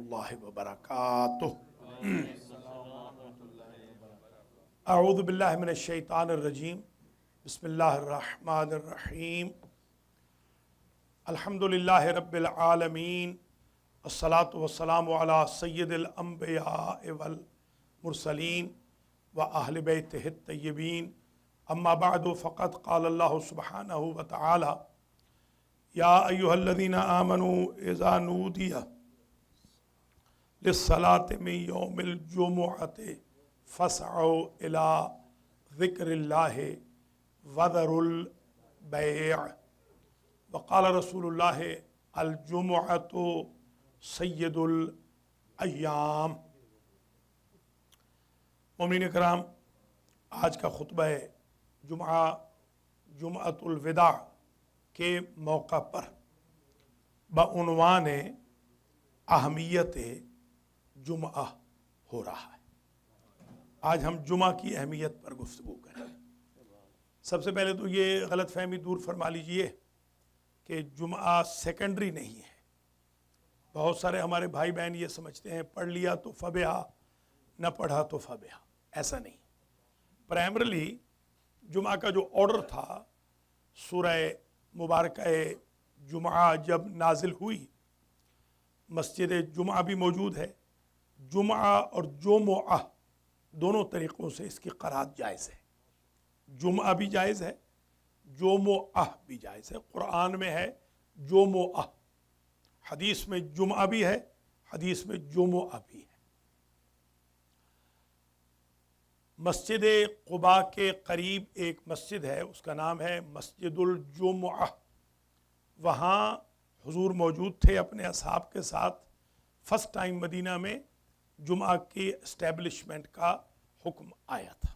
रहमतुल्लाहि व बरकातुहू। अऊज़ु बिल्लाहि मिनश शैतानिर रजीम। बिस्मिल्लाहिर रहमानिर रहीम। अल्हम्दुलिल्लाहि रब्बिल आलमीन। अस्सलातु वस्सलामु अला सय्यिदिल अंबिया'i वल मुरसलीन व अहलि बैतिहित तय्यबीन। अम्मा बअदु फ़क़द क़ालल्लाहु सुब्हानहु व तआला या अय्युहल्लज़ीना आमनू इज़ा नूदिया लिस्सलाति मिन यौमिल जुमुअति फ़स्अऊ इला ज़िक्रिल्लाहि वज़रुल बैअ व क़ाल रसूलुल्लाहि अल जुमुअतु सय्यदुल अय्याम। मोमिनीन कराम, आज का खुतबा जुमा जुमअतुल विदा के मौका पर बउन्वान अहमियत जुमा हो रहा है। आज हम जुमा की अहमियत पर गुफ्तगू करें। सबसे पहले तो ये गलत फहमी दूर फरमा लीजिए कि जुमा सेकेंडरी नहीं है। बहुत सारे हमारे भाई बहन ये समझते हैं पढ़ लिया तो फबिहा, न पढ़ा तो फबिहा। ऐसा नहीं। प्राइमरली जुमा का जो ऑर्डर था, सूरह मुबारक जुमा जब नाजिल हुई, मस्जिद जुमा भी मौजूद है। जुमा और जुमुआ दोनों तरीक़ों से इसकी क़रात जायज़ है। जुमा भी जायज़ है, जुमुआ भी जायज़ है। कुरान में है जुमुआ, हदीस में जुमा भी है, हदीस में जुमुआ भी है। मस्जिद क़ुबा के करीब एक मस्जिद है, उसका नाम है मस्जिदुल जुमुआ। वहाँ हुजूर मौजूद थे अपने असहाब के साथ। फर्स्ट टाइम मदीना में जुमा के इस्टेब्लिशमेंट का हुक्म आया था।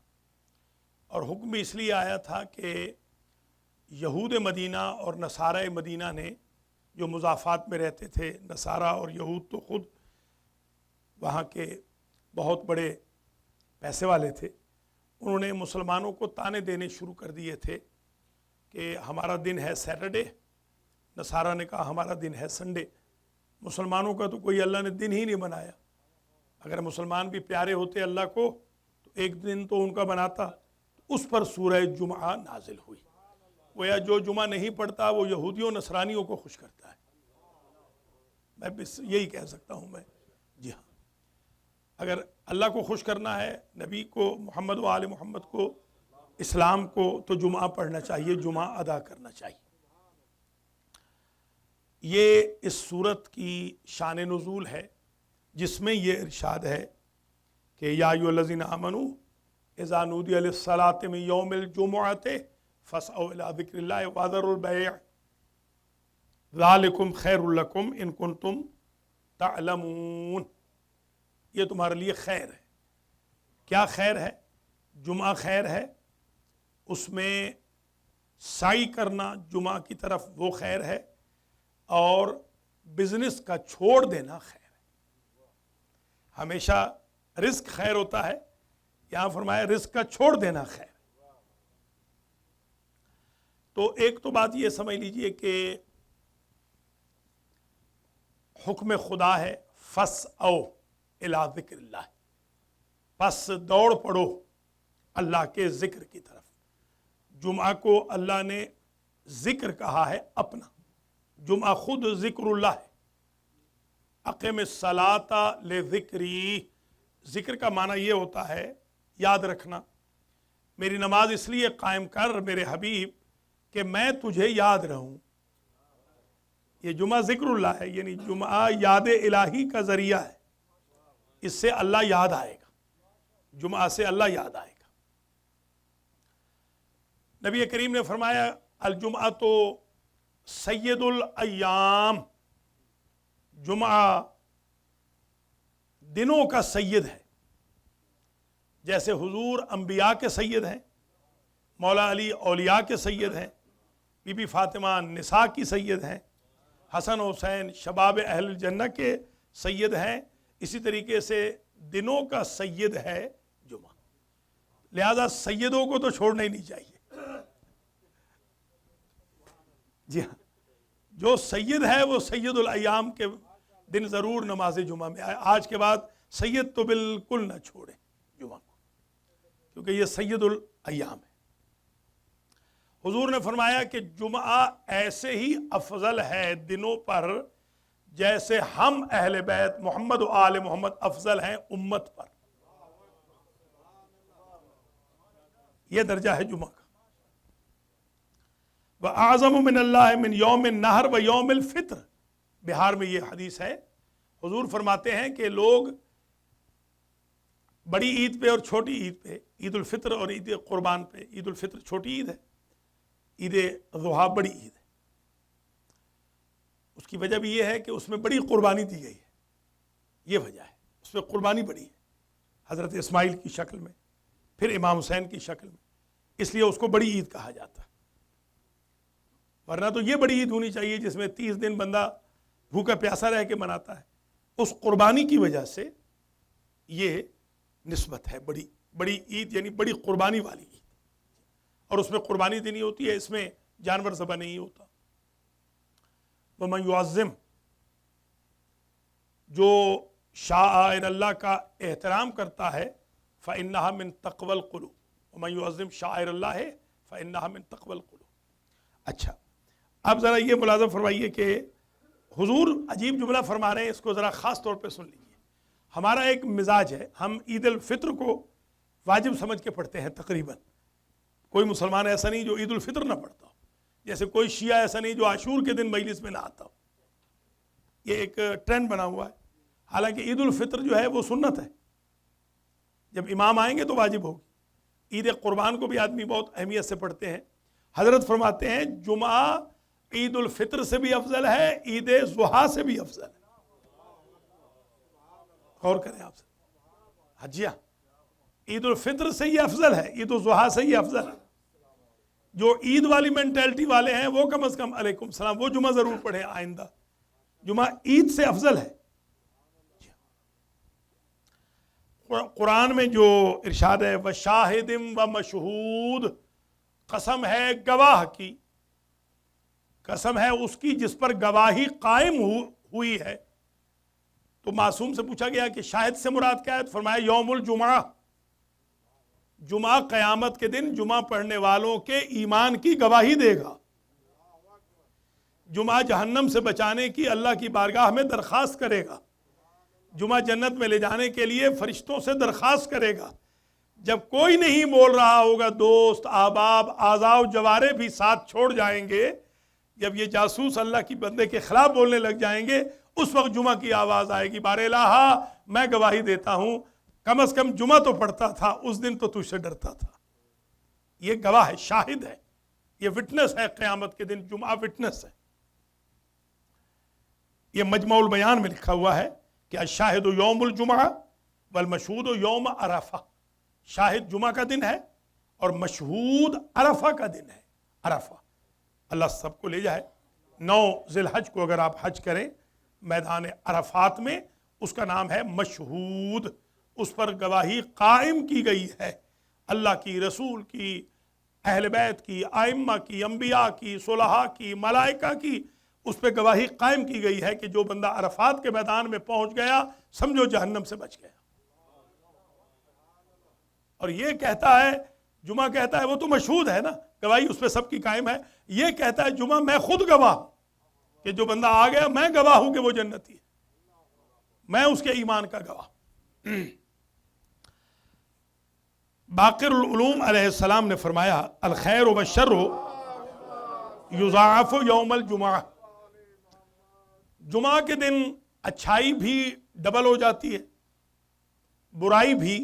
और हुक्म इसलिए आया था कि यहूद मदीना और नसारा मदीना ने, जो मुज़ाफ़ात में रहते थे, नसारा और यहूद तो ख़ुद वहाँ के बहुत बड़े पैसे वाले थे, उन्होंने मुसलमानों को ताने देने शुरू कर दिए थे कि हमारा दिन है सैटरडे, नसारा ने कहा हमारा दिन है संडे। मुसलमानों का तो कोई अल्लाह ने दिन ही नहीं बनाया। अगर मुसलमान भी प्यारे होते अल्लाह को तो एक दिन तो उनका बनाता। उस पर सूरह जुमा नाजिल हुई। गोया जो जुमा नहीं पढ़ता वो यहूदियों नसरानियों को खुश करता है। मैं बस यही कह सकता हूँ मैं। जी हाँ, अगर अल्लाह को खुश करना है, नबी को, मोहम्मद व आले मोहम्मद को, इस्लाम को, तो जुमा पढ़ना चाहिए, जुमा अदा करना चाहिए। ये इस सूरत की शान नुज़ूल है जिसमें ये इरशाद है कि या अय्युहल्लज़ीना आमनू इज़ा नूदिया लिस्सलाति मिन यौमिल जुमुअति फ़स्अऊ इला ज़िक्रिल्लाहि वज़रुल बैअ ज़ालिकुम खैरुल लकुम इन कुंतुम तअलमून। ये तुम्हारे लिए खैर है। क्या खैर है? जुमा खैर है, उसमें साई करना जुमा की तरफ वो खैर है, और बिजनेस का छोड़ देना खैर है। हमेशा रिस्क खैर होता है, यहां फरमाया रिस्क का छोड़ देना खैर। तो एक तो बात ये समझ लीजिए कि हुक्म खुदा है फस्अऊ इला ज़िक्रिल्लाह, बस दौड़ पड़ो अल्लाह के जिक्र की तरफ। जुमा को अल्लाह ने जिक्र कहा है अपना। जुमा खुद जिक्रुल्लाह है। अक़िमिस सलाता ले ज़िक्री। जिक्र का माना ये होता है याद रखना। मेरी नमाज इसलिए कायम कर मेरे हबीब कि मैं तुझे याद रहूं। ये जुमा जिक्रुल्लाह है, यानी जुमा याद इलाही का जरिया है। इससे अल्लाह याद आएगा, जुमा से अल्लाह याद आएगा। नबी करीम ने फरमाया अल जुमा तो सैयदुल अय्याम। जुमा दिनों का सैयद है। जैसे हुजूर अंबिया के सैयद हैं, मौला अली औलिया के सैयद हैं, बीबी फातिमा निसा की सैयद हैं, हसन हुसैन शबाब अहल जन्नह के सैयद हैं, इसी तरीके से दिनों का सैयद है जुमा। लिहाजा सैयदों को तो छोड़ना ही नहीं चाहिए। जी हाँ, जो सैयद है वो सैयदुल अय्याम के दिन ज़रूर नमाज जुमा में आए। आज के बाद सैयद तो बिल्कुल ना छोड़े जुमा को, क्योंकि ये सैयदुल अय्याम है। हुजूर ने फरमाया कि जुमा ऐसे ही अफजल है दिनों पर जैसे हम अहले बैत मोहम्मद व आले मोहम्मद अफजल हैं उम्मत पर। यह दर्जा है जुमा का। व आज़म मिनल्लाह मिन यौम नहर व यौम फित्र। बिहार में यह हदीस है, हुजूर फरमाते हैं कि लोग बड़ी ईद पे और छोटी ईद पे, ईद उल फित्र और ईद कुर्बान पे, ईद उल फित्र छोटी ईद है, ईद ज़ुहा बड़ी ईद है। उसकी वजह भी यह है कि उसमें बड़ी कुर्बानी दी गई है, ये वजह है, उसमें कुर्बानी बड़ी है, हज़रत इस्माइल की शक्ल में, फिर इमाम हुसैन की शक्ल में, इसलिए उसको बड़ी ईद कहा जाता है। वरना तो ये बड़ी ईद होनी चाहिए जिसमें 30 दिन बंदा भूखा प्यासा रह के मनाता है। उस कुर्बानी की वजह से ये निस्बत है बड़ी बड़ी ईद, यानी बड़ी कुर्बानी वाली ईद, और उसमें कुर्बानी देनी होती है, इसमें जानवर ज़बह नहीं होता। वमन युअज़्ज़िम, जो शाअइर अल्लाह का एहतराम करता है, फ़इन्नहा मिन तक़वल क़ुलूब। वमन युअज़्ज़िम शाअइर अल्लाह फ़इन्नहा मिन तक़वल क़ुलूब। अच्छा, अब ज़रा ये मुलाज़ा फरमाइए कि हुजूर अजीब जुमला फरमा रहे हैं, इसको ज़रा ख़ास तौर पे सुन लीजिए। हमारा एक मिजाज है, हम ईद उल फित्र को वाजिब समझ के पढ़ते हैं तकरीबन। कोई मुसलमान ऐसा नहीं जो ईद उल फित्र ना पढ़ता हो, जैसे कोई शिया ऐसा नहीं जो आशूर के दिन मजलिस में ना आता हो। ये एक ट्रेंड बना हुआ है। हालांकि ईद उल फित्र जो है वो सुन्नत है, जब इमाम आएंगे तो वाजिब होगी। ईद कुर्बान को भी आदमी बहुत अहमियत से पढ़ते हैं। हजरत फरमाते हैं जुमा ईद उल फित्र से भी अफजल है, ईद ज़ुहा से भी अफजल है। गौर करें आपसे, हजिया ईद उल फित्र से ही अफजल है, ईद उल ज़ुहा से ही अफजल है। जो ईद वाली मेंटेलिटी वाले हैं वो कम अज कम अलैकुम सलाम वो जुमा जरूर पढ़े आइंदा। जुमा ईद से अफजल है। कुरान में जो इरशाद है, व शाहिदिम व मशहूद, कसम है गवाह की, कसम है उसकी जिस पर गवाही कायम हुई है। तो मासूम से पूछा गया कि शाहिद से मुराद क्या है, तो फरमाया यौमुल जुमा, जुमा क़यामत के दिन जुमा पढ़ने वालों के ईमान की गवाही देगा। जुमा जहन्नम से बचाने की अल्लाह की बारगाह में दरख्वास्त करेगा। जुमा जन्नत में ले जाने के लिए फरिश्तों से दरख्वास्त करेगा। जब कोई नहीं बोल रहा होगा, दोस्त अहबाब आज़ाव जवारे भी साथ छोड़ जाएंगे, जब ये जासूस अल्लाह की बंदे के खिलाफ बोलने लग जाएंगे, उस वक्त जुमा की आवाज़ आएगी, बारे इलाहा मैं गवाही देता हूँ, कम अज कम जुमा तो पढ़ता था, उस दिन तो तुझसे डरता था। ये गवाह है, शाहिद है, ये विटनेस है। क़यामत के दिन जुमा विटनेस है। ये मजमुउल बयान में लिखा हुआ है कि अश-शाहिदु यौमुल जुमा वल मशहूदु यौम अरफा। शाहिद जुमा का दिन है और मशहूद अरफा का दिन है। अरफा, अल्लाह सबको ले जाए। 9 ज़िलहज को अगर आप हज करें मैदान अरफात में, उसका नाम है मशहूद। उस पर गवाही कायम की गई है, अल्लाह की, रसूल की, अहले बैत की, आइम्मा की, अंबिया की, सुलहा की, मलाइका की। उस पर गवाही कायम की गई है कि जो बंदा अरफात के मैदान में पहुंच गया, समझो जहन्नम से बच गया। और ये कहता है, जुमा कहता है वो तो मशहूद है ना, गवाही उस पर सबकी कायम है। ये कहता है जुमा मैं खुद गवाह हूं कि जो बंदा आ गया, मैं गवाह हूं कि वो जन्नती है, मैं उसके ईमान का गवाह। बाक़िरुल उलूम अलैहिस्सलाम ने फरमाया, अल खैर व शर्रु युज़ाअफ़ु यौमल जुमा। जुमा के दिन अच्छाई भी डबल हो जाती है, बुराई भी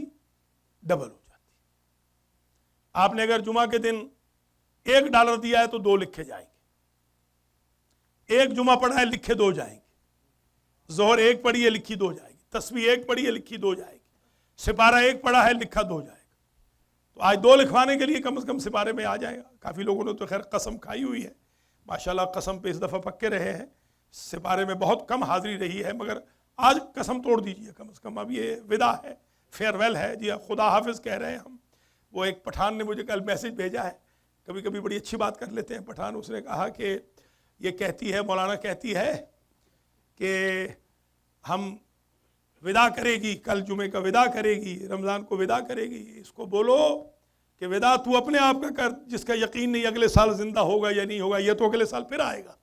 डबल हो जाती है। आपने अगर जुमा के दिन $1 दिया है तो 2 लिखे जाएंगे। एक जुमा पढ़ा है, लिखे 2 जाएंगे। जोहर 1 पढ़ी है, लिखी 2 जाएगी। तस्बीह 1 पढ़ी है, लिखी 2 जाएगी। सिपारा 1 पढ़ा है, लिखा 2 जाएगा। तो आज 2 लिखवाने के लिए कम से कम सिपारे में आ जाएगा। काफ़ी लोगों ने तो खैर कसम खाई हुई है, माशाल्लाह कसम पे इस दफ़ा पक्के रहे हैं। सिपारे में बहुत कम हाजिरी रही है, मगर आज कसम तोड़ दीजिए कम से कम। अब ये विदा है, फेयरवेल है जी, खुदा हाफिज़ कह रहे हैं हम। वो एक पठान ने मुझे कल मैसेज भेजा है, कभी कभी बड़ी अच्छी बात कर लेते हैं पठान। उसने कहा कि ये कहती है, मौलाना कहती है कि हम विदा करेगी, कल जुमे का विदा करेगी, रमज़ान को विदा करेगी। इसको बोलो कि विदा तू अपने आप का कर, जिसका यकीन नहीं अगले साल जिंदा होगा या नहीं होगा, ये तो अगले साल फिर आएगा।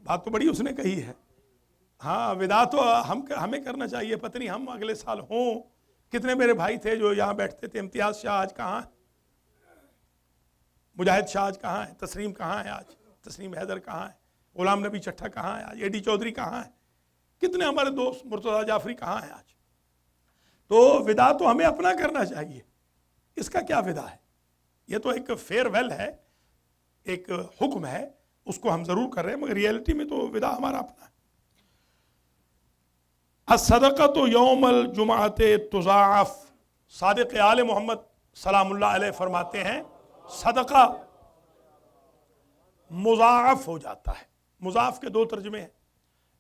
बात तो बड़ी उसने कही है। हाँ, विदा तो हमें करना चाहिए। पता नहीं हम अगले साल हों। कितने मेरे भाई थे जो यहाँ बैठते थे। इम्तियाज़ शाह आज कहाँ है, मुजाहिद शाह आज कहाँ है, तस्लीम कहाँ है आज, तस्लीम हैदर कहाँ है, गुलाम नबी चट्ठा कहाँ है आज, एडी चौधरी कहाँ है, कितने हमारे दोस्त, मुर्तज़ा जाफरी कहाँ है आज। तो विदा तो हमें अपना करना चाहिए। इसका क्या विदा है? ये तो एक फेयरवेल है, एक हुक्म है, उसको हम जरूर कर रहे हैं, मगर रियलिटी में तो विदा हमारा अपना है। अस्सदक़त यौमल जुमाअते तुज़ाअफ़, सादिक़ आले मोहम्मद सलामुल्लाह अलैह फरमाते हैं सदका मुज़ाअफ़ हो जाता है। मुज़ाफ़ के दो तर्जमे हैं।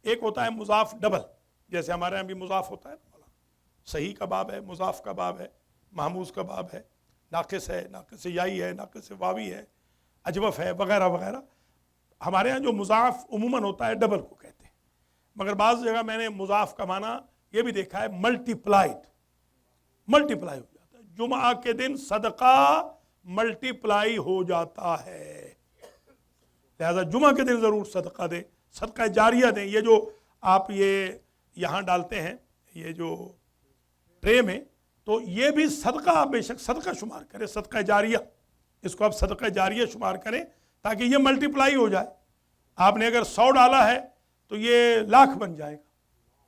एक होता है मुज़ाफ़ डबल, जैसे हमारे यहाँ भी मुज़ाफ़ होता है, सही का बाब है, मुज़ाफ़ का बाब है, महमूज़ का बाब है, नाक़िस है, नाक़िस याई है, नाक़िस वावी है, अजवफ़ है, वगैरह वगैरह। हमारे यहाँ जो मुज़ाफ़ उमूमन होता है डबल को कहते हैं, मगर बाज़ जगह मैंने मुज़ाफ़ का माना ये भी देखा है मल्टीप्लाई हो जाता है। जुमा के दिन सदका मल्टीप्लाई हो जाता है, लिहाजा जुमा के दिन ज़रूर सदका दें, सदका जारिया दें। ये जो आप ये यहाँ डालते हैं, ये जो ट्रे में, तो ये भी सदका आप बेशक सदका शुमार करें, सदका जारिया, इसको आप सदका जारिया शुमार करें ताकि ये मल्टीप्लाई हो जाए। आपने अगर 100 डाला है तो ये लाख बन जाएगा।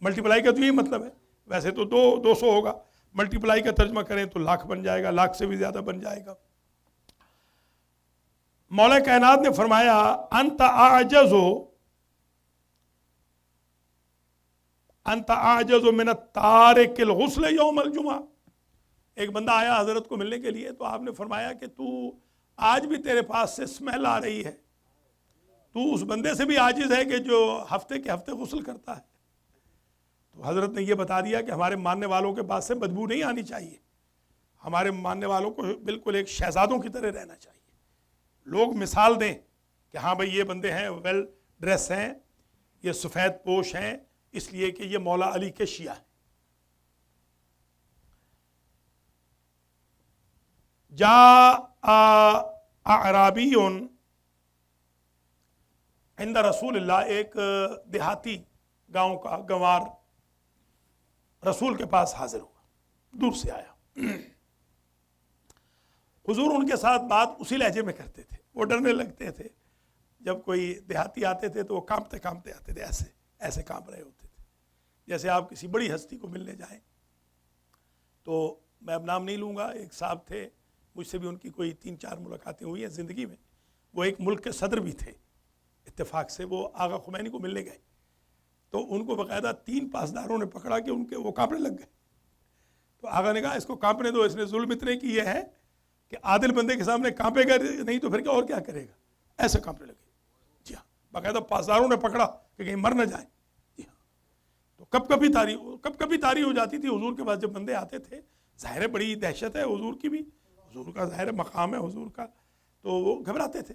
मल्टीप्लाई का तो यही मतलब है, वैसे तो 200 होगा, मल्टीप्लाई का तर्जमा करें तो लाख बन जाएगा, लाख से भी ज़्यादा बन जाएगा। मौला कायनात ने फरमाया अंत आजज़ो मिन तारिकिल गुस्ल यौमल जुमा। एक बंदा आया हजरत को मिलने के लिए, तो आपने फरमाया कि तू आज भी तेरे पास से स्मेल आ रही है, तू उस बंदे से भी आजिज़ है कि जो हफ्ते के हफ्ते गुस्ल करता है। तो हजरत ने यह बता दिया कि हमारे मानने वालों के पास से बदबू नहीं आनी चाहिए, हमारे मानने वालों को बिल्कुल एक शहजादों की तरह रहना चाहिए। लोग मिसाल दें कि हाँ भाई ये बंदे हैं, वेल ड्रेस हैं, ये सफ़ेद पोश हैं, इसलिए कि ये मौला अली के शिया हैं। अराबीउन इंदा रसूलिल्लाह, एक देहाती गांव का गंवार रसूल के पास हाजिर हुआ, दूर से आया। हुजूर उनके साथ बात उसी लहजे में करते थे, वो डरने लगते थे। जब कोई देहाती आते थे तो वो कांपते कांपते आते थे, ऐसे ऐसे कांप रहे होते थे, जैसे आप किसी बड़ी हस्ती को मिलने जाएं। तो मैं अब नाम नहीं लूँगा, एक साहब थे, मुझसे भी उनकी कोई 3-4 मुलाकातें हुई हैं ज़िंदगी में। वो एक मुल्क के सदर भी थे, इत्तेफाक से वो आगा खुमैनी को मिलने गए, तो उनको बाकायदा 3 पासदारों ने पकड़ा कि उनके वो कांपने लग गए। तो आगा ने कहा इसको कांपने दो, इसने जुल्म इतने किए हैं कि आदिल बंदे के सामने कांपेगा नहीं तो फिर क्या और क्या करेगा, ऐसे कांपने लगे। जी हाँ, बाकायदा पासदारों ने पकड़ा कि कहीं मर न जाए। जी हाँ, तो कब कभी तारी हो जाती थी। हुजूर के पास जब बंदे आते थे, ज़ाहिर बड़ी दहशत है हुजूर की भी, हुजूर का ज़ाहिर मकाम है हुजूर का, तो वो घबराते थे।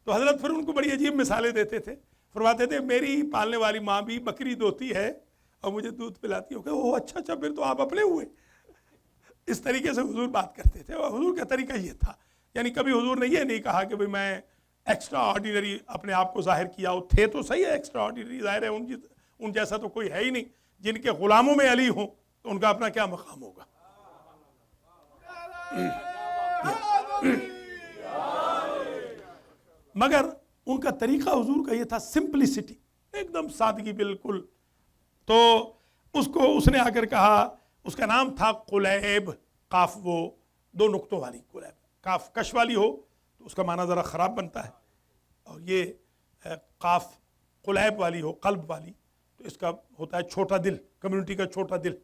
तो हज़रत फिर उनको बड़ी अजीब मिसालें देते थे, फरमाते थे मेरी पालने वाली माँ भी बकरी दोती है और मुझे दूध पिलाती हो। ओह अच्छा, फिर तो आप अपने हुए। इस तरीके से हुजूर बात करते थे, और हुजूर का तरीका ये था। यानी कभी हुजूर ने ये नहीं कहा कि भाई मैं एक्स्ट्रा ऑर्डिनरी अपने आप को जाहिर किया हो, थे तो सही है एक्स्ट्रा ऑर्डिनरी, जाहिर है उन जैसा तो कोई है ही नहीं। जिनके गुलामों में अली हो तो उनका अपना क्या मकाम होगा। मगर उनका तरीका हुजूर का ये था, सिंपलिसिटी, एकदम सादगी बिल्कुल। तो उसने आकर कहा, उसका नाम था कुलैब, काफ वो 2 नुक्तों वाली कुलैब, काफ कश वाली हो तो उसका माना ज़रा ख़राब बनता है, और ये काफ कुलैब वाली हो, कल्ब वाली, तो इसका होता है छोटा दिल, कम्युनिटी का छोटा दिल।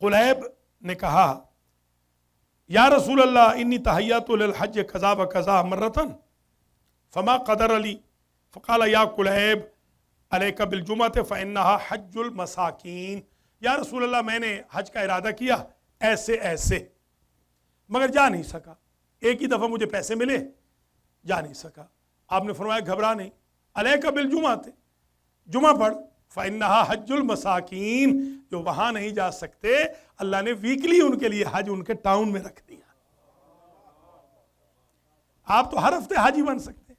कुलैब ने कहा या रसूल अल्लाह इन्नी तहय्यतु लिल हज कज़ा व कज़ा मर्रतन फमा क़दर अली फ़क़ाल या कुलैब अलैका बिल जुमअत फ़इन्नहा हज्जुल मसाकीन। या रसूल अल्लाह मैंने हज का इरादा किया ऐसे ऐसे, मगर जा नहीं सका। एक ही दफ़ा मुझे पैसे मिले, जा नहीं सका। आपने फरमाया घबरा नहीं, अलैका बिल जुमअत, जुमा पढ़, फ़इन्नहा हज्जुल मसाकीन, जो वहां नहीं जा सकते, अल्लाह ने वीकली उनके लिए हज उनके टाउन में रख दिया। आप तो हर हफ्ते हाजी बन सकते हैं।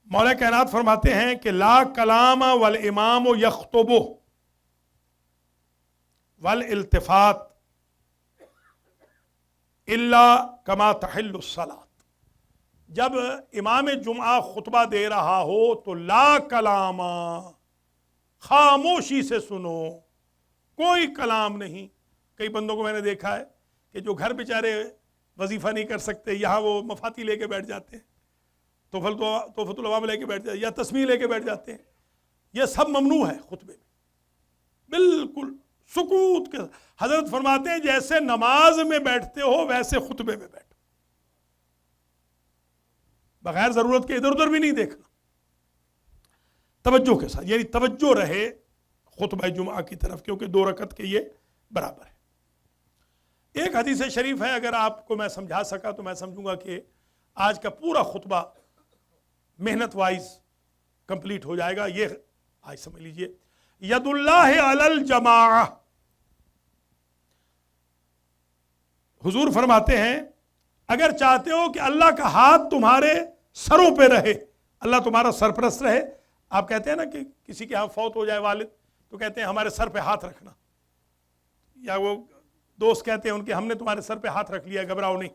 मौला कायनात फरमाते हैं कि ला कलामा वल इमाम यख्तुबु वल इल्तिफात इल्ला कमा तहिल्लु सलात। जब इमाम जुमा खुतबा दे रहा हो तो ला कलामा, खामोशी से सुनो, कोई कलाम नहीं। कई बंदों को मैंने देखा है कि जो घर बेचारे वजीफा नहीं कर सकते, यहाँ वो मफाती लेके बैठ जाते हैं, तोहफतुल अवाम लेके बैठ जाते हैं, या तस्मीह लेके बैठ जाते हैं। ये सब ममनू है खुतबे में, बिल्कुल सुकूत के। हजरत फरमाते हैं जैसे नमाज में बैठते हो वैसे खुतबे में बैठो, बगैर जरूरत के इधर उधर भी नहीं देखना, तवज्जो के साथ, यानी तवज्जो रहे खुतबा जुमा की तरफ, क्योंकि 2 रकत के ये बराबर है। एक हदीस शरीफ है, अगर आपको मैं समझा सका तो मैं समझूंगा कि आज का पूरा खुतबा मेहनत वाइज कंप्लीट हो जाएगा। ये आज समझ लीजिए, यदुल्लाह अलल जमाआ। हुजूर फरमाते हैं अगर चाहते हो कि अल्लाह का हाथ तुम्हारे सरों पे रहे, अल्लाह तुम्हारा सरपरस्त रहे। आप कहते हैं ना कि किसी के यहाँ फौत हो जाए वालिद, तो कहते हैं हमारे सर पे हाथ रखना, या वो दोस्त कहते हैं उनके हमने तुम्हारे सर पे हाथ रख लिया, घबराओ नहीं।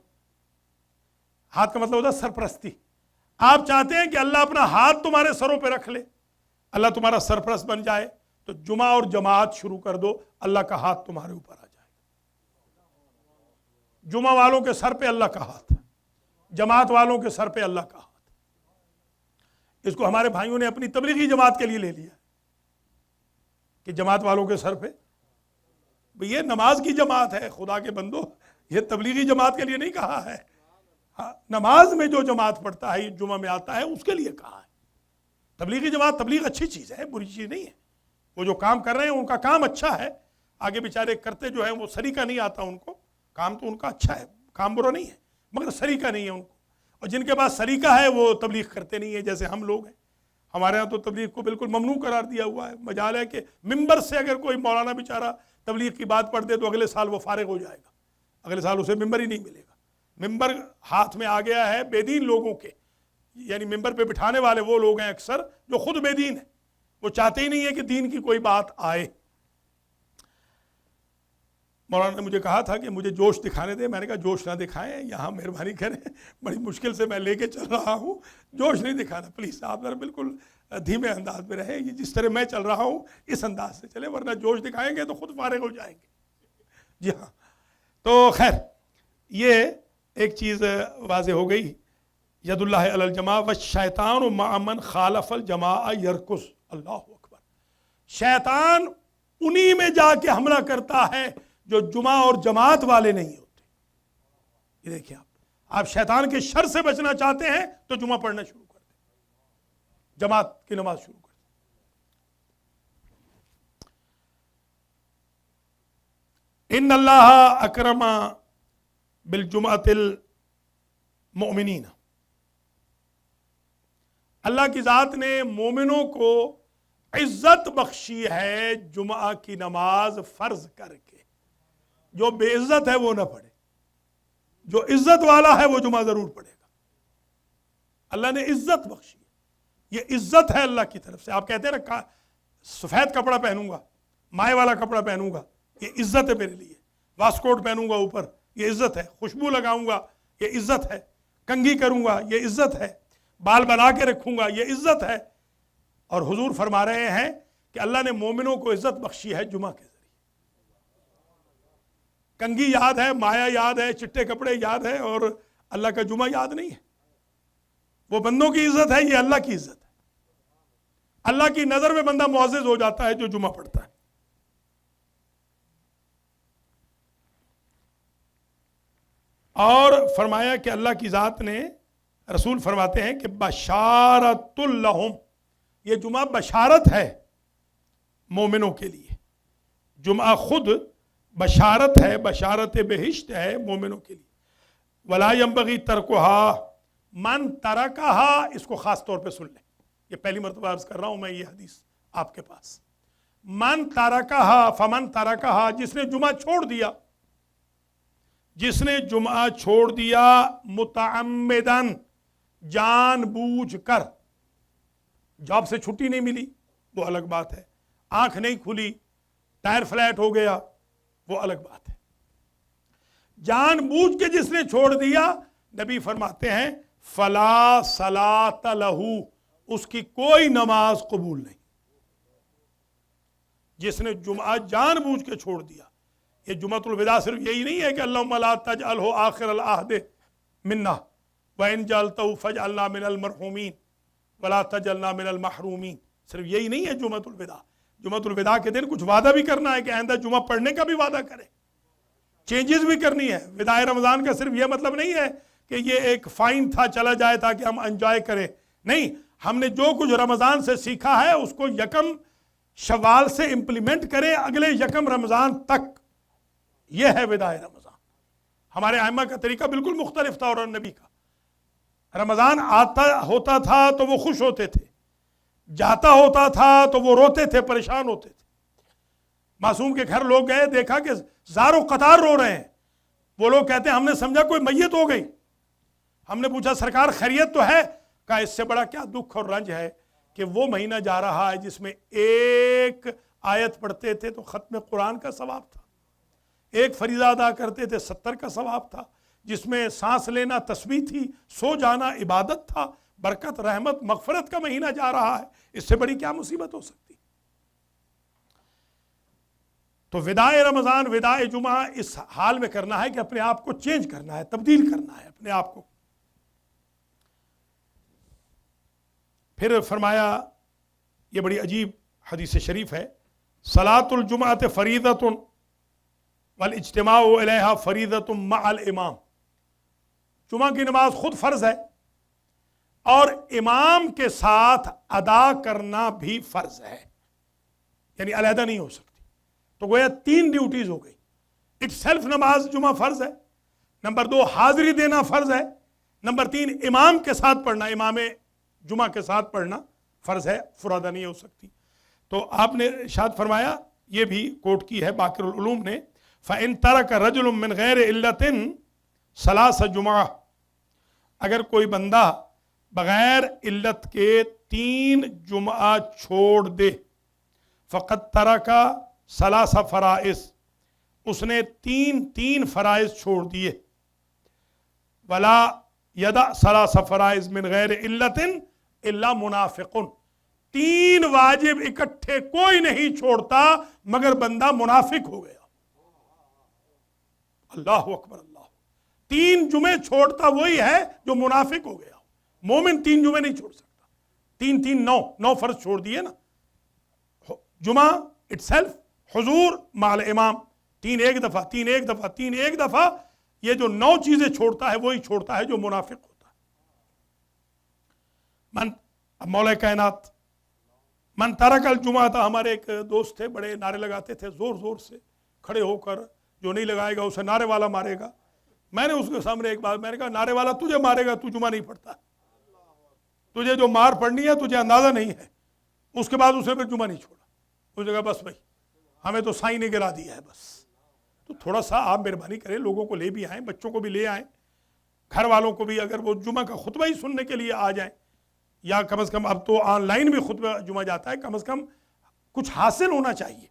हाथ का मतलब होता है सरपरस्ती। आप चाहते हैं कि अल्लाह अपना हाथ तुम्हारे सरों पे रख ले, अल्लाह तुम्हारा सरपरस्त बन जाए, तो जुमा और जमात शुरू कर दो, अल्लाह का हाथ तुम्हारे ऊपर आ जाएगा। जुमा वालों के सर पे अल्लाह का हाथ, जमात वालों के सर पे अल्लाह का हाथ। इसको हमारे भाइयों ने अपनी तबलीगी जमात के लिए ले लिया कि जमात वालों के सर पे, ये नमाज की जमात है, खुदा के बंदो, ये तबलीगी जमात के लिए नहीं कहा है। हाँ, नमाज में जो जमात पढ़ता है, जुमा में आता है, उसके लिए कहा है। तबलीगी जमात, तबलीग अच्छी चीज़ है, बुरी चीज़ नहीं है। वो जो काम कर रहे हैं उनका काम अच्छा है, आगे बेचारे करते जो है वो सरीका नहीं आता उनको, काम तो उनका अच्छा है, काम बुरा नहीं है, मगर सरीका नहीं है उनको। और जिनके पास सरीका है वो तबलीग करते नहीं है, जैसे हम लोग हैं। हमारे यहाँ तो तबलीग को बिल्कुल ममनू करार दिया हुआ है। मजाल है कि मिंबर से अगर कोई मौलाना बेचारा तबलीग की बात पढ़ दे तो अगले साल वो फारिग हो जाएगा, अगले साल उसे मिंबर ही नहीं मिलेगा। मिंबर हाथ में आ गया है बेदीन लोगों के, यानी मिंबर पे बिठाने वाले वो लोग हैं अक्सर जो खुद बेदीन है, वो चाहते ही नहीं है कि दीन की कोई बात आए। मौलाना ने मुझे कहा था कि मुझे जोश दिखाने दे, मैंने कहा जोश ना दिखाएं, यहाँ मेहरबानी करें, बड़ी मुश्किल से मैं लेके चल रहा हूँ, जोश नहीं दिखाना प्लीज़। आप जरा बिल्कुल धीमे अंदाज में रहे, ये जिस तरह मैं चल रहा हूँ इस अंदाज से चले, वरना जोश दिखाएंगे तो खुद फारिग हो जाएंगे। जी हाँ, तो खैर ये एक चीज़ वाज़े हो गई। यदुल्लाह अलल जमा व शैतान मामन खालफल जमा यरकुस। अल्लाह अकबर। शैतान उन्हीं में जाके हमला करता है जो जुमा और जमात वाले नहीं होते। ये देखिए, आप शैतान के शर से बचना चाहते हैं तो जुमा पढ़ना शुरू कर दें, जमात की नमाज शुरू कर दें। इन्नल्लाह अकरमा बिल जुमातिल मोमिनीन। अल्लाह की ज़ात ने मोमिनों को इज्जत बख्शी है जुमा की नमाज फर्ज करके। जो बेइज्जत है वो ना पढ़े, जो इज्जत वाला है वो जुमा जरूर पढ़ेगा। अल्लाह ने इज्जत बख्शी है, ये इज्जत है अल्लाह की तरफ से। आप कहते हैं ना सफेद कपड़ा पहनूंगा, माए वाला कपड़ा पहनूंगा, ये इज्जत है मेरे लिए। वास्कोट पहनूंगा ऊपर, ये इज्जत है। खुशबू लगाऊंगा, ये इज्जत है। कंघी करूंगा, ये इज्जत है। बाल बना के रखूंगा, ये इज्जत है। और हुजूर फरमा रहे हैं कि अल्लाह ने मोमिनों को इज्जत बख्शी है जुमा के जरिए। कंघी याद है, माया याद है, चिट्टे कपड़े याद है, और अल्लाह का जुमा याद नहीं है। वो बंदों की इज्जत है, ये अल्लाह की इज्जत है। अल्लाह की नजर में बंदा मुअज़्ज़ज़ हो जाता है जो जुमा पढ़ता है। और फरमाया कि अल्लाह की ज़ात ने, रसूल फरमाते हैं कि बशारतुल लहुम, ये जुमा बशारत है मोमिनों के लिए। जुमा खुद बशारत है, बशारत बेहिश्त है मोमिनों के लिए। वला यंबगी तरकुहा मन तरकहा, इसको खास तौर पे सुन लें। ये पहली मरतबा अर्ज कर रहा हूं मैं ये हदीस आपके पास। मन तारकहा फमन तारकहा, जिसने जुमा छोड़ दिया, जिसने जुमा छोड़ दिया मुतअम्मिदन, जानबूझकर, जॉब से छुट्टी नहीं मिली वो अलग बात है, आंख नहीं खुली, टायर फ्लैट हो गया वो अलग बात है, जानबूझ के जिसने छोड़ दिया, नबी फरमाते हैं फला सलात लहू, उसकी कोई नमाज कबूल नहीं। जिसने जुमा जानबूझ के छोड़ दिया, ये जुमातुल विदा सिर्फ यही नहीं है कि अल्लाहुम्मा ला तजअलहु आखिरल अहद मिन्ना व इन जअलतहु फजअलना मिनल मरहूमीन वला तजअलना मिनल महरूमीन, सिर्फ यही नहीं है जुमातुल विदा। जुमातुल विदा के दिन कुछ वादा भी करना है कि आइंदा जुमा पढ़ने का भी वादा करें, चेंजेस भी करनी है। विदाए रमजान का सिर्फ यह मतलब नहीं है कि ये एक फाइन था चला जाए ताकि हम एंजॉय करें, नहीं, हमने जो कुछ रमजान से सीखा है उसको यकम शवाल से इंप्लीमेंट करें अगले यकम रमजान तक, यह है विदाए रमजान। हमारे आइमा का तरीका बिल्कुल मुख्तलिफ था और नबी का। रमजान आता होता था तो वो खुश होते थे, जाता होता था तो वो रोते थे, परेशान होते थे। मासूम के घर लोग गए, देखा कि ज़ारो कतार रो रहे हैं। वो लोग कहते हैं हमने समझा कोई मैयत हो गई। हमने पूछा सरकार खैरियत तो है? कहा इससे बड़ा क्या दुख और रंज है कि वो महीना जा रहा है जिसमें एक आयत पढ़ते थे तो खत्म कुरान का सवाब था, एक फरीज़ा अदा करते थे 70 का सवाब था, जिसमें सांस लेना तस्बीह थी, सो जाना इबादत था, बरकत रहमत मगफरत का महीना जा रहा है, इससे बड़ी क्या मुसीबत हो सकती। तो विदाए रमजान, विदाए जुमा इस हाल में करना है कि अपने आप को चेंज करना है, तब्दील करना है अपने आप को। फिर फरमाया, ये बड़ी अजीब हदीस शरीफ है, सलातुल जुमात फरीदतुन वल इज्तिमाउ अलैहा फरीदतुन मअल इमाम, जुमा की नमाज खुद फर्ज है और इमाम के साथ अदा करना भी फर्ज है, यानी अलहदा नहीं हो सकती। तो गोया 3 ड्यूटीज हो गई। इटसेल्फ नमाज जुमा फर्ज है, नंबर 2 हाजिरी देना फर्ज है, नंबर 3 इमाम के साथ पढ़ना, इमाम जुमा के साथ पढ़ना फर्ज है, फुरादा नहीं हो सकती। तो आपने इरशाद फरमाया, ये भी कोट की है बाकिरुल उलूम ने, फ़इन तरक रजुलुम मिन गैर इल्लतिन सलास जुमा, अगर कोई बंदा बगैर इल्लत के 3 जुमा छोड़ दे, फ़क़द तरका सलासा फ़राइज़, उसने 3 फ़राइज़ छोड़ दिए, वला यदा सलासा फ़राइज़ मिन गैर इल्लतिन इल्ला मुनाफिकुन, 3 वाजिब इकट्ठे कोई नहीं छोड़ता मगर बंदा मुनाफिक हो गया। अल्लाह अकबर अल्लाह, 3 जुमे छोड़ता वही है जो मुनाफिक हो गया। मोमिन 3 जुमे नहीं छोड़ सकता, 3 9 फर्ज छोड़ दिए ना। जुमा इटसेल्फ, हुजूर माल इमाम, 3 एक दफा, 3 एक दफा, 3 एक दफा, ये जो 9 चीजें छोड़ता है वही छोड़ता है जो मुनाफिक होता है। मन मौला कायनात मन तरकल जुमा था। हमारे एक दोस्त थे, बड़े नारे लगाते थे जोर जोर से खड़े होकर, जो नहीं लगाएगा उसे नारे वाला मारेगा। मैंने उसके सामने एक बार मैंने कहा, नारे वाला तुझे मारेगा, तू जुमा नहीं पढ़ता, तुझे जो मार पड़नी है तुझे अंदाजा नहीं है। उसके बाद उसने फिर जुमा नहीं छोड़ा, उसने कहा बस भाई हमें तो साईं ने गिरा दिया है बस। तो थोड़ा सा आप मेहरबानी करें, लोगों को ले भी आएँ, बच्चों को भी ले आएँ, घर वालों को भी, अगर वो जुमा का खुतबा ही सुनने के लिए आ जाएं, या कम से कम अब तो ऑनलाइन भी खुतबा जुमा जाता है, कम से कम कुछ हासिल होना चाहिए।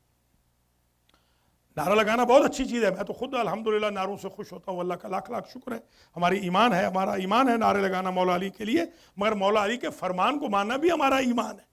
नारा लगाना बहुत अच्छी चीज़ है, मैं तो खुद अल्हम्दुलिल्लाह नारों से खुश होता हूँ, अल्लाह का लाख लाख शुक्र है। हमारी ईमान है, हमारा ईमान है नारे लगाना मौला अली के लिए, मगर मौला अली के फरमान को मानना भी हमारा ईमान है।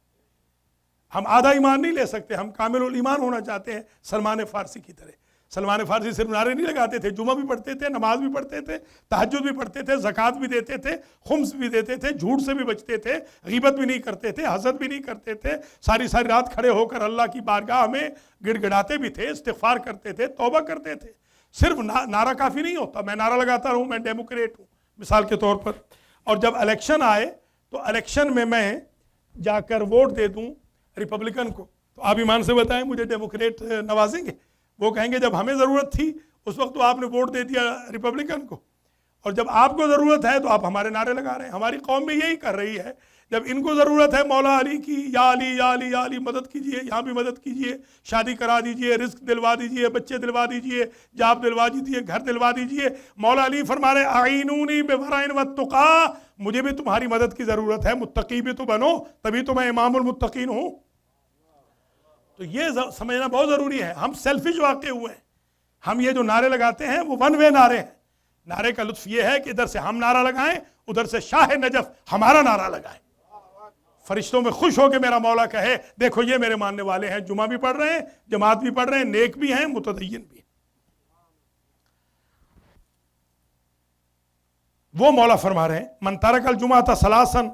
हम आधा ईमान नहीं ले सकते, हम कामिलुल ईमान होना चाहते हैं सलमान फारसी की तरह। सलमान फारसी सिर्फ नारे नहीं लगाते थे, जुमा भी पढ़ते थे, नमाज भी पढ़ते थे, तहज्जुद भी पढ़ते थे, ज़कात भी देते थे, खुम्स भी देते थे, झूठ से भी बचते थे, गीबत भी नहीं करते थे, हसद भी नहीं करते थे, सारी सारी रात खड़े होकर अल्लाह की बारगाह में गिड़गिड़ाते भी थे, इस्तिग़फ़ार करते थे, तौबा करते थे। सिर्फ नारा काफ़ी नहीं होता, मैं नारा लगाता रहूँ मैं डेमोक्रेट हूँ मिसाल के तौर पर, और जब इलेक्शन आए तो इलेक्शन में मैं जाकर वोट दे दूँ रिपब्लिकन को, तो आप ईमान से बताएं मुझे डेमोक्रेट नवाजेंगे? वो कहेंगे जब हमें ज़रूरत थी उस वक्त तो आपने वोट दे दिया रिपब्लिकन को, और जब आपको ज़रूरत है तो आप हमारे नारे लगा रहे हैं। हमारी कौम में यही कर रही है जब इनको ज़रूरत है मौला अली की, या अली या अली या अली मदद कीजिए, यहाँ भी मदद कीजिए, शादी करा दीजिए, रिस्क दिलवा दीजिए, बच्चे दिलवा दीजिए, जॉब दिलवा दीजिए, घर दिलवा दीजिए। मौला अली फरमा रहे आइनूनी बेवराइन वत्तुका, मुझे भी तुम्हारी मदद की ज़रूरत है, मुत्तकी भी तो बनो, तभी तो मैं इमामुल मुत्तकीन हूँ। तो ये समझना बहुत ज़रूरी है। हम सेल्फिश वाक़े हुए हैं। हम ये जो नारे लगाते हैं वो वन वे नारे हैं। नारे का लुत्फ ये है कि इधर से हम नारा लगाएं, उधर से शाह नजफ हमारा नारा लगाएं। फरिश्तों में खुश हो के मेरा मौला कहे देखो ये मेरे मानने वाले हैं, जुमा भी पढ़ रहे हैं, जमात भी पढ़ रहे हैं, नेक भी हैं, मुतदय्यिन भी हैं। वो मौला फरमा रहे हैं मन तरकल जुमात सलासन,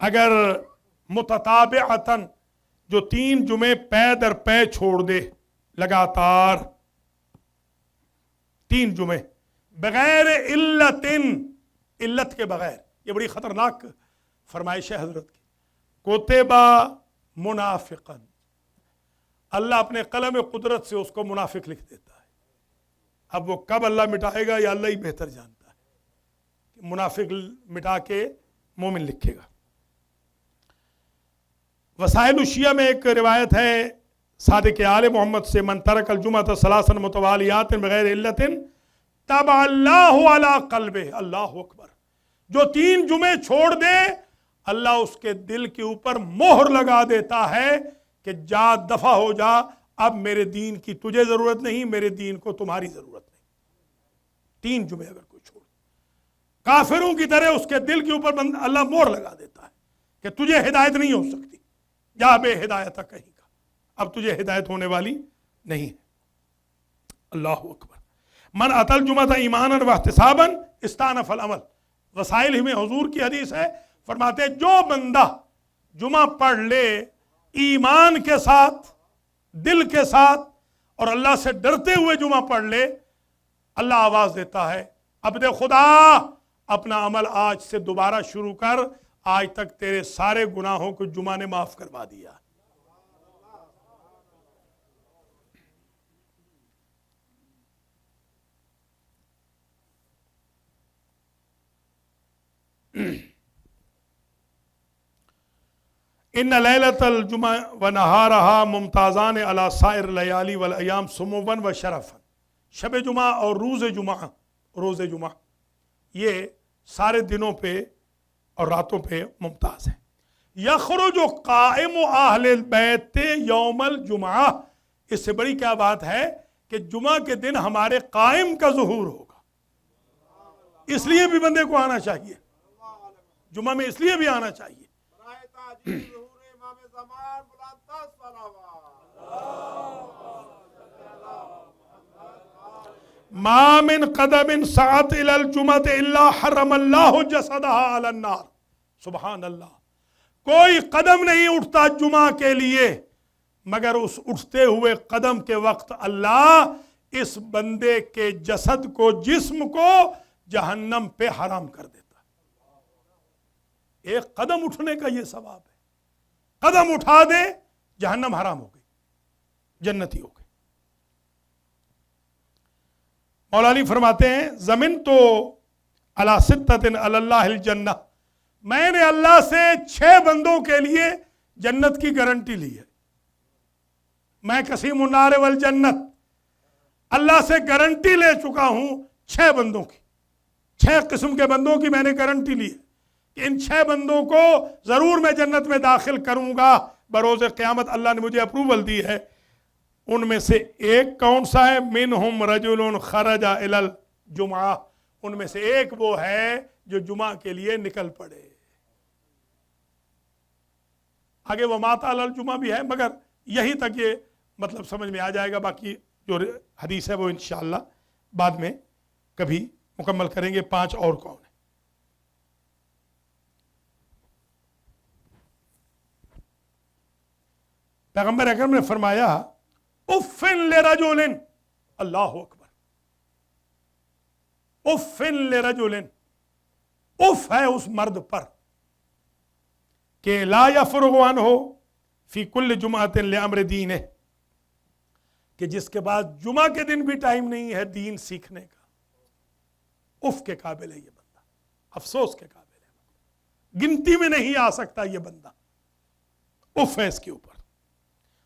अगर मुतताबिअतन जो 3 जुमे पै दर पै छोड़ दे, लगातार 3 जुमे बगैर इल्लतिन, इल्लत के बगैर, ये बड़ी खतरनाक फरमाइश है हजरत की। कोतेबा मुनाफिकन, अल्लाह अपने कलम कुदरत से उसको मुनाफिक लिख देता है। अब वो कब अल्लाह मिटाएगा या अल्लाह ही बेहतर जानता है कि मुनाफिक मिटा के मोमिन लिखेगा। वसाइल शिया में एक रिवायत है सादिक आले मोहम्मद से, मन तरकल जुमात सलासन मुतवालियातिन बगैर इल्लतिन तब अल्लाहु अला कल्बे, अल्लाहु अकबर, जो 3 जुमे छोड़ दे अल्लाह उसके दिल के ऊपर मोहर लगा देता है कि जा दफा हो जा, अब मेरे दीन की तुझे जरूरत नहीं, मेरे दीन को तुम्हारी जरूरत नहीं। 3 जुमे अगर कोई छोड़, काफिरों की तरह उसके दिल के ऊपर अल्लाह मोहर लगा देता है कि तुझे हिदायत नहीं हो सकती, जा बे हिदायत कहीं का, अब तुझे हिदायत होने वाली नहीं है। अल्लाह अकबर। मन अतल जुमा ईमानन व इहतिसाबन इस्तानफल अमल, वसाइल ही में हुजूर की हदीस है, फरमाते हैं जो बंदा जुमा पढ़ ले ईमान के साथ, दिल के साथ और अल्लाह से डरते हुए जुमा पढ़ ले, अल्लाह आवाज देता है अब्दे खुदा अपना अमल आज से दोबारा शुरू कर, आज तक तेरे सारे गुनाहों को जुमा ने माफ करवा दिया। इन लैलतल जुमा व नहारहा मुमताज़ान अला साइर लयाली वल अयाम सुमुवन व शरफन, शब जुमा और रोज़ जुमा ये सारे दिनों पे और रातों पे मुमताज़ है। यखरुजु काइम अहले बैत यौमल जुमा, इससे बड़ी क्या बात है कि जुमा के दिन हमारे कायम का ज़ुहूर होगा, इसलिए भी बंदे को आना चाहिए, जुमा में इसलिए भी आना चाहिए। मा मिन कदमिन सात इलल जुमत इल्ला हर्रमल्लाहु जसदहा अलन नार, सुभान अल्लाह। कोई कदम नहीं उठता जुमा के लिए मगर उस उठते हुए कदम के वक्त अल्लाह इस बंदे के जसद को, जिस्म को जहन्नम पे हराम कर देता। एक कदम उठने का ये सवाब है, कदम उठा दे जहन्नम हराम हो गई, जन्नती हो गई। मौलानी फरमाते हैं जमीन तो अला सित्ततिन अल्लाहिल जन्नह, मैंने अल्लाह से 6 बंदों के लिए जन्नत की गारंटी ली है। मैं कसीमुन नार वल जन्नत, अल्लाह से गारंटी ले चुका हूं 6 बंदों की, 6 किस्म के बंदों की मैंने गारंटी ली है कि इन 6 बंदों को जरूर मैं जन्नत में दाखिल करूंगा बरोज़ क़यामत। अल्लाह ने मुझे अप्रूवल दी है। उनमें से एक कौन सा है? मिनहुम रजुलुन खरजा इलल जुमा, उनमें से एक वो है जो जुमा के लिए निकल पड़े। आगे वो माता अल जुमा भी है, मगर यहीं तक ये मतलब समझ में आ जाएगा। बाकी जो हदीस है वो इंशाअल्लाह बाद में कभी मुकम्मल करेंगे। 5 और कौन है? पैगंबर अकरम ने फरमाया उफ़्फ़िन लिरजुलिन, अल्लाहु अकबर, उफ़्फ़िन लिरजुलिन, उफ़ है उस मर्द पर कि ला यफ़रुगु अन्हु फी कुल्ल जुमातिन लिअम्र दीनिह, कि जिसके बाद जुमा के दिन भी टाइम नहीं है दीन सीखने का। उफ़ के काबिल है ये बंदा, अफसोस के काबिल है। गिनती में नहीं आ सकता ये बंदा। उफ है इसके ऊपर।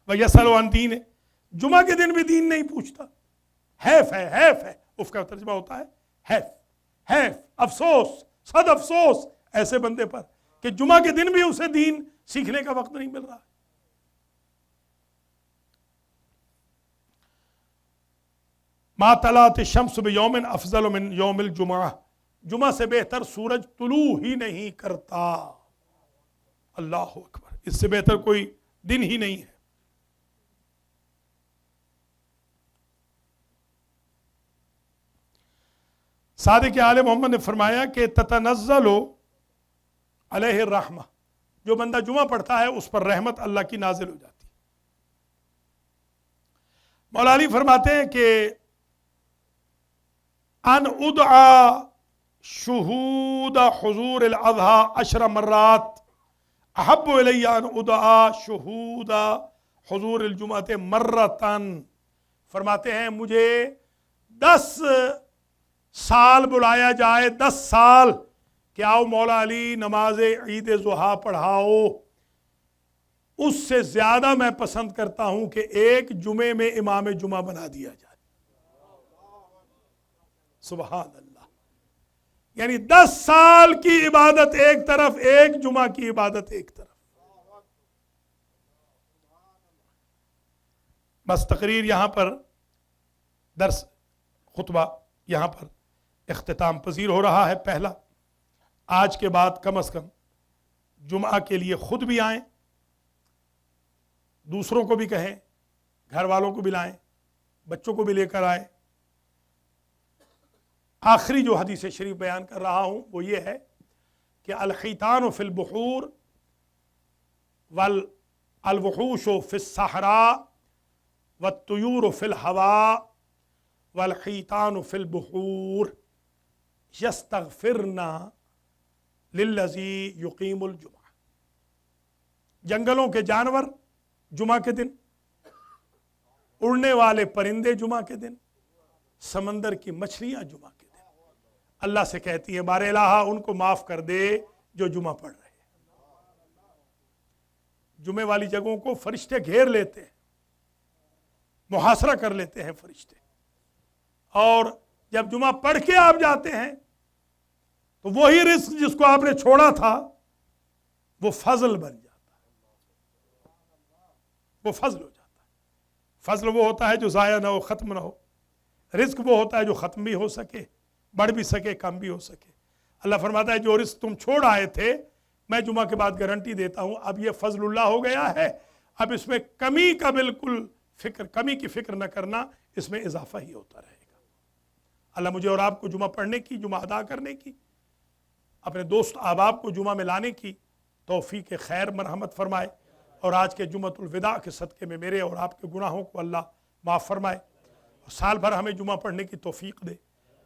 वह यसअलु अन दीन, जुमा के दिन भी दीन नहीं पूछता। हैफ है, हैफ है। उफ का तर्जुमा होता है हैफ, हैफ, अफसोस, सद अफसोस ऐसे बंदे पर कि जुमा के दिन भी उसे दीन सीखने का वक्त नहीं मिल रहा। मा तलात शम्स बियौमिन अफजल मिन यौमिल जुमा, जुमा से बेहतर सूरज तुलू ही नहीं करता। अल्लाह अकबर, इससे बेहतर कोई दिन ही नहीं है। सादिक आले मोहम्मद ने फरमाया कि ततनज़्ज़लु अलैहि रहमा, जो बंदा जुमा पढ़ता है उस पर रहमत अल्लाह की नाजिल हो जाती है। मौला अली फरमाते हैं कि अन उदआ शुहूद हुजूर अल अज़हा अशर मर्रात अहब्बु इलैया अन उदआ शुहूद हुजूर अल जुमअत मर्रतन। फरमाते हैं मुझे 10 साल बुलाया जाए, 10 साल कि आओ मौला अली नमाज ईद ज़ुहा पढ़ाओ, उससे ज्यादा मैं पसंद करता हूं कि एक जुमे में इमाम जुमा बना दिया जाए। सुभान अल्लाह। यानी 10 साल की इबादत एक तरफ, एक जुमा की इबादत एक तरफ। बस तकरीर यहां पर, दर्स खुतबा यहां पर इख्तिताम पजीर हो रहा है। पहला, आज के बाद कम अज कम जुमा के लिए खुद भी आएं, दूसरों को भी कहें, घर वालों को भी लाएं, बच्चों को भी लेकर आए। आखिरी जो हदीस शरीफ बयान कर रहा हूं वो ये है कि अल खीतान फिल बुहूर वल अल वहूशो फिस सहरा व तुयूर फिल हवा वल खीतान फिल बुहूर यस्तगफिरना लिल्लज़ी युकीमुल जुमा। जंगलों के जानवर जुमा के दिन, उड़ने वाले परिंदे जुमा के दिन, समंदर की मछलियां जुमा के दिन। अल्लाह से कहती है बारे इलाहा उनको माफ कर दे जो जुमा पढ़ रहे हैं। जुमे वाली जगहों को फरिश्ते घेर लेते हैं, मुहासरा कर लेते हैं फरिश्ते, और जब जुमा पढ़ के आप जाते हैं तो वही रिस्क जिसको आपने छोड़ा था वो फजल बन जाता है, वो फजल हो जाता है। फजल वो होता है जो जाया ना हो, खत्म ना हो। रिस्क वो होता है जो खत्म भी हो सके, बढ़ भी सके, कम भी हो सके। अल्लाह फरमाता है जो रिस्क तुम छोड़ आए थे मैं जुमा के बाद गारंटी देता हूं अब ये फजलुल्लाह हो गया है, अब इसमें कमी का बिल्कुल फिक्र, कमी की फिक्र न करना, इसमें इजाफा ही होता रहेगा। अल्लाह मुझे और आपको जुमा पढ़ने की, जुमा अदा करने की, अपने दोस्त अहबाब को जुमा में लाने की तौफीक खैर मरहमत फरमाए, और आज के जुमतुल विदा के सदक़े में मेरे और आपके गुनाहों को अल्लाह माफ़ फरमाए, और साल भर हमें जुमा पढ़ने की तौफीक दे,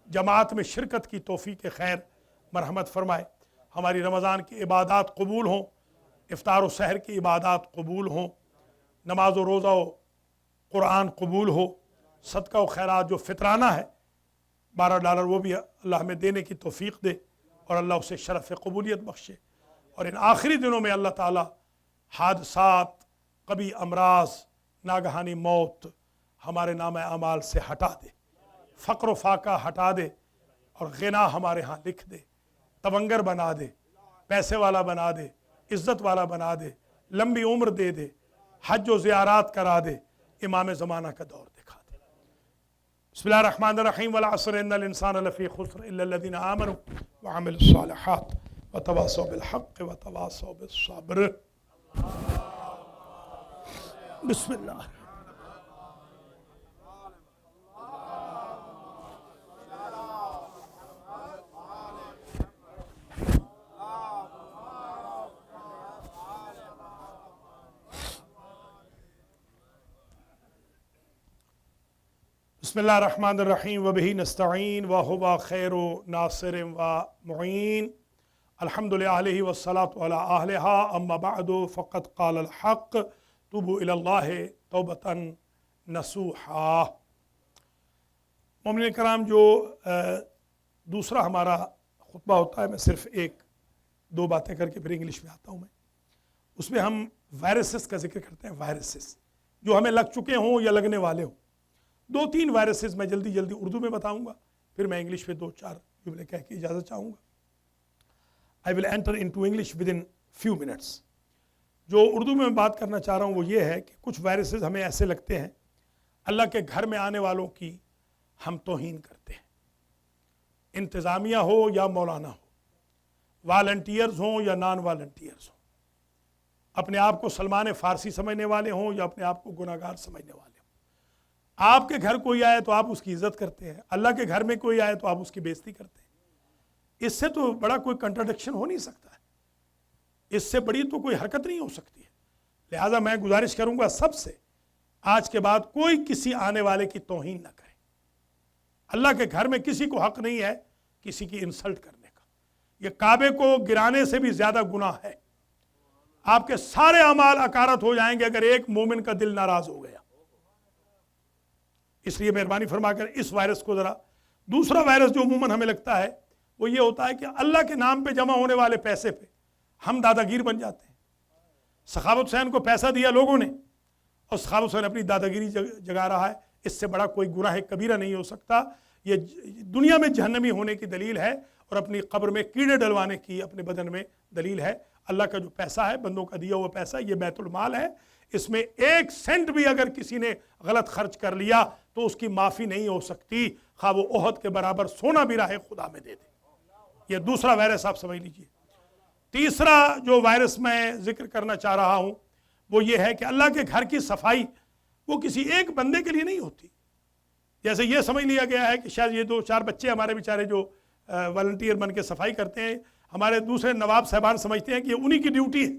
जमात में शिरकत की तौफीक खैर मरहमत फरमाए। हमारी रमज़ान की इबादत कबूल हों, इफ्तार व सहर की इबादत कबूल हों, नमाज व रोज़ा व कुरान कबूल हो, सदका व खैरात जो फितराना है $12 वो भी अल्लाह हमें देने की तौफीक दे, और अल्लाह उसे शरफ़ कबूलियत बख्शे। और इन आखिरी दिनों में अल्लाह ताला हादसात, कभी अमराज, नागहानी मौत हमारे नाम अमाल से हटा दे, फ़क्र फाका हटा दे, और गिना हमारे यहाँ लिख दे, तवंगर बना दे, पैसे वाला बना दे, इज़्ज़त वाला बना दे, लंबी उम्र दे दे, हज व ज़ियारात करा दे, इमाम ज़माना का दौर दिखा दे। बिस्मिल्लाहिर्रहमानिर्रहीम, वल अस्र इन्नल इंसान लफ़ी खुस्र इल्लल्लज़ीना आमनु व अमिलुस्सालिहात व तवासौ बिल हक़्क़ि व तवासौ बिस सब्र। बिस्मिल्लाह। बिस्मिल्लाहिर्रहमानिर्रहीम व बिही नस्तईन व हुवा खैरु नासिरिन व मुईन अल्हम्दुलिल्लाहि वस्सलातु अला अहलिहा अम्मा बअदु फ़क़द क़ालल हक़्क़ तुबू इलल्लाहि तौबतन नसूहा। मोमिन कराम, जो दूसरा हमारा खुतबा होता है, मैं सिर्फ एक दो बातें करके फिर इंग्लिश में आता हूँ मैं। उसमें हम वायरसेस का जिक्र करते हैं, वायरसेस जो हमें लग चुके हों या लगने वाले हों। 2-3 वायरसेस मैं जल्दी जल्दी उर्दू में बताऊंगा, फिर मैं इंग्लिश में 2-4 जुमले कह के इजाज़त चाहूँगा। I will enter into English with in few minutes. जो उर्दू में मैं बात करना चाह रहा हूँ वो ये है कि कुछ वायरसेस हमें ऐसे लगते हैं, अल्लाह के घर में आने वालों की हम तौहीन करते हैं, इंतज़ामिया हो या मौलाना हो, वॉलंटियर्स हों या नॉन वॉलंटियर्स हों, अपने आप को सलमान फ़ारसी समझने वाले हों या अपने आप को गुनाहगार समझने वाले हों। आपके घर कोई आए तो आप उसकी इज्जत करते हैं, अल्लाह के घर में कोई आए तो आप उसकी बेइज्जती करते हैं। इससे तो बड़ा कोई कंट्राडिक्शन हो नहीं सकता है, इससे बड़ी तो कोई हरकत नहीं हो सकती है। लिहाजा मैं गुजारिश करूंगा सबसे, आज के बाद कोई किसी आने वाले की तौहीन ना करे। अल्लाह के घर में किसी को हक नहीं है किसी की इंसल्ट करने का। यह काबे को गिराने से भी ज्यादा गुनाह है। आपके सारे अमाल अकारत हो जाएंगे अगर एक मोमिन का दिल नाराज हो गया। इसलिए मेहरबानी फरमाकर इस वायरस को जरा, दूसरा वायरस जो अमूमन हमें लगता है वो ये होता है कि अल्लाह के नाम पे जमा होने वाले पैसे पे हम दादागीर बन जाते हैं। सखावत हुसैन को पैसा दिया लोगों ने और सखावत हुसैन अपनी दादागिरी जगा रहा है। इससे बड़ा कोई गुनाह कबीरा नहीं हो सकता। ये दुनिया में जहन्नमी होने की दलील है और अपनी कब्र में कीड़े डलवाने की अपने बदन में दलील है। अल्लाह का जो पैसा है, बंदों का दिया हुआ पैसा, ये बैतुल माल है। इसमें 1 सेंट भी अगर किसी ने गलत खर्च कर लिया तो उसकी माफ़ी नहीं हो सकती, खा वो ओहद के बराबर सोना भी राह खुदा में दे दे। ये दूसरा वायरस आप समझ लीजिए। तीसरा जो वायरस मैं जिक्र करना चाह रहा हूं वो ये है कि अल्लाह के घर की सफाई वो किसी एक बंदे के लिए नहीं होती। जैसे ये समझ लिया गया है कि शायद ये 2-4 बच्चे हमारे बेचारे जो वॉलंटियर बन के सफाई करते हैं, हमारे दूसरे नवाब साहबान समझते हैं कि ये उन्हीं की ड्यूटी है।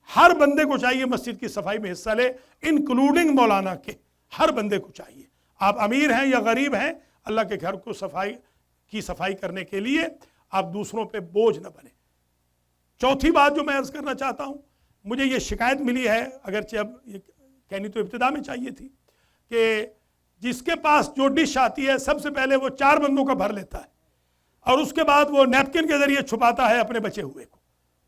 हर बंदे को चाहिए मस्जिद की सफाई में हिस्सा ले, इंक्लूडिंग मौलाना के। हर बंदे को चाहिए, आप अमीर हैं या गरीब हैं, अल्लाह के घर को सफाई करने के लिए आप दूसरों पे बोझ न बने। चौथी बात जो मैं अर्ज करना चाहता हूं, मुझे ये शिकायत मिली है, अगरचे अब ये कहनी तो इब्तिदा में चाहिए थी, कि जिसके पास जो डिश आती है सबसे पहले वो 4 बंदों का भर लेता है और उसके बाद वो नैपकिन के जरिए छुपाता है अपने बचे हुए को।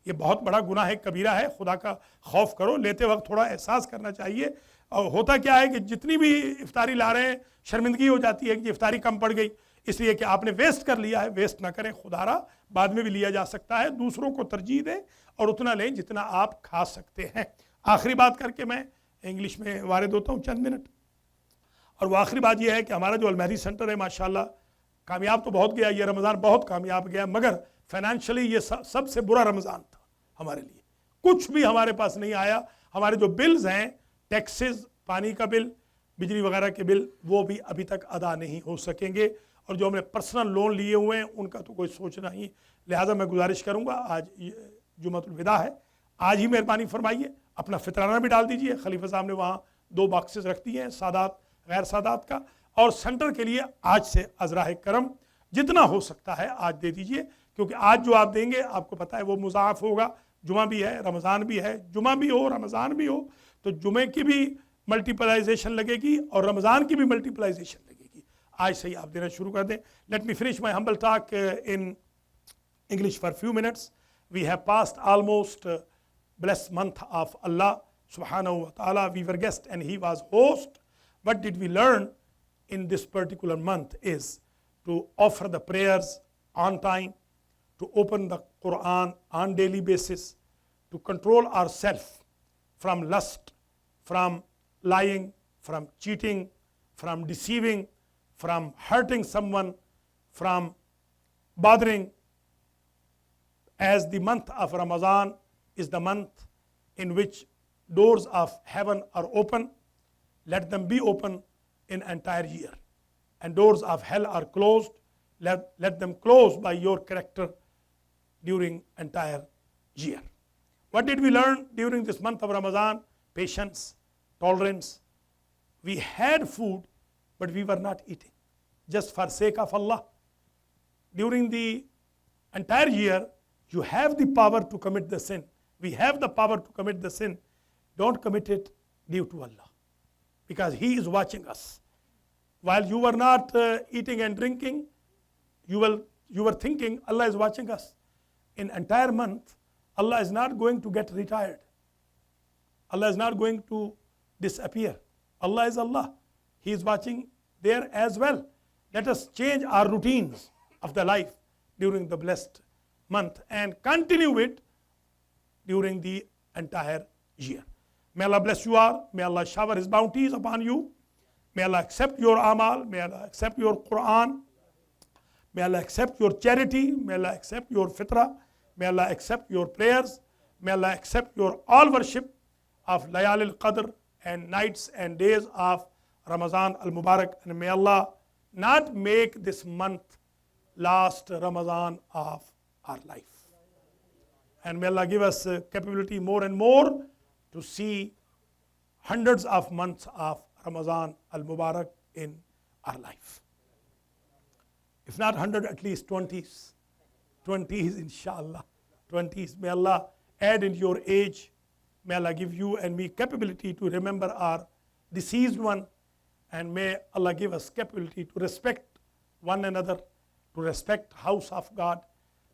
ये बहुत बड़ा गुनाह है, कबीरा है। खुदा का खौफ करो, लेते वक्त थोड़ा एहसास करना चाहिए। और होता क्या है कि जितनी भी इफ्तारी ला रहे हैं शर्मिंदगी हो जाती है कि इफ्तारी कम पड़ गई, इसलिए कि आपने वेस्ट कर लिया है। वेस्ट ना करें, खुदारा बाद में भी लिया जा सकता है। दूसरों को तरजीह दें और उतना लें जितना आप खा सकते हैं। आखिरी बात करके मैं इंग्लिश में वारिद होता हूँ चंद मिनट, और वो आखिरी बात यह है कि हमारा जो अलमहदी सेंटर है माशाल्लाह कामयाब तो बहुत गया, ये रमज़ान बहुत कामयाब गया, मगर फाइनेंशियली ये सबसे बुरा रमज़ान था हमारे लिए। कुछ भी हमारे पास नहीं आया। हमारे जो बिल्स हैं, टैक्सेस, पानी का बिल, बिजली वगैरह के बिल, वो भी अभी तक अदा नहीं हो सकेंगे। और जो हमने पर्सनल लोन लिए हुए हैं उनका तो कोई सोचना ही। लिहाजा मैं गुजारिश करूँगा, आज जुम्मतुल विदा है, आज ही मेहरबानी फरमाइए, अपना फितराना भी डाल दीजिए। खलीफा साहब ने वहाँ 2 बॉक्सेस रख दिए हैं, सादात गैर सादात का। और सेंटर के लिए आज से अज़राए करम जितना हो सकता है आज दे दीजिए, क्योंकि आज जो आप देंगे आपको पता है वो मुज़ाफ़ होगा। जुमा भी है, रमज़ान भी है, जुमा भी हो रमज़ान भी हो, तो जुमे की भी मल्टीपलाइजेशन लगेगी और रमज़ान की भी मल्टीपलाइजेशन लगेगी। आज से ही आप देना शुरू कर दें। Let me finish my humble talk in English for a few minutes. We have passed almost blessed month of Allah subhanahu wa ta'ala. We were guest and he was host. What did we learn in this particular month is to offer the prayers on time, to open the Quran on daily basis, to control ourselves from lust, from lying, from cheating, from deceiving, from hurting someone, from bothering. As the month of Ramadan is the month in which doors of heaven are open, let them be open in entire year. And doors of hell are closed, let them close by your character during entire year. What did we learn during this month of Ramadan? Patience, tolerance. We had food, but we were not eating, just for sake of Allah. During the entire year, you have the power to commit the sin. We have the power to commit the sin. Don't commit it due to Allah, because He is watching us. While you were not eating and drinking, you were thinking Allah is watching us. in entire month, Allah is not going to get retired. Allah is not going to disappear. Allah is Allah. He is watching there as well. Let us change our routines of the life during the blessed month and continue it during the entire year. May Allah bless you all. May Allah shower His bounties upon you. May Allah accept your amal. May Allah accept your Quran. May Allah accept your charity. May Allah accept your fitrah. May Allah accept your prayers. May Allah accept your all worship of Layal al-Qadr and nights and days of Ramadan al-Mubarak. And may Allah not make this month last Ramadan of our life. And may Allah give us capability more and more to see hundreds of months of Ramadan al-Mubarak in our life. If not 100, at least 20s. 20s, inshallah. 20s. May Allah add in your age. May Allah give you and me capability to remember our deceased one. And may Allah give us capability to respect one another, to respect house of God,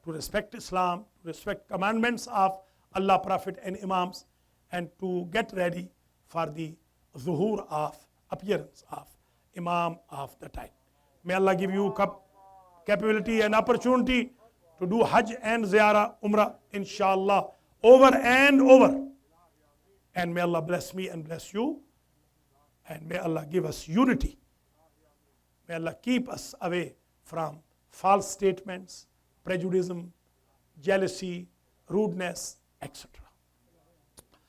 to respect Islam, to respect commandments of Allah, Prophet and Imams, and to get ready for the zuhur of appearance of Imam of the time. May Allah give you capability and opportunity to do Hajj and Ziyarah, Umrah, inshallah, over and over. And may Allah bless me and bless you. And may Allah give us unity. May Allah keep us away from false statements, prejudice, jealousy, rudeness, etc.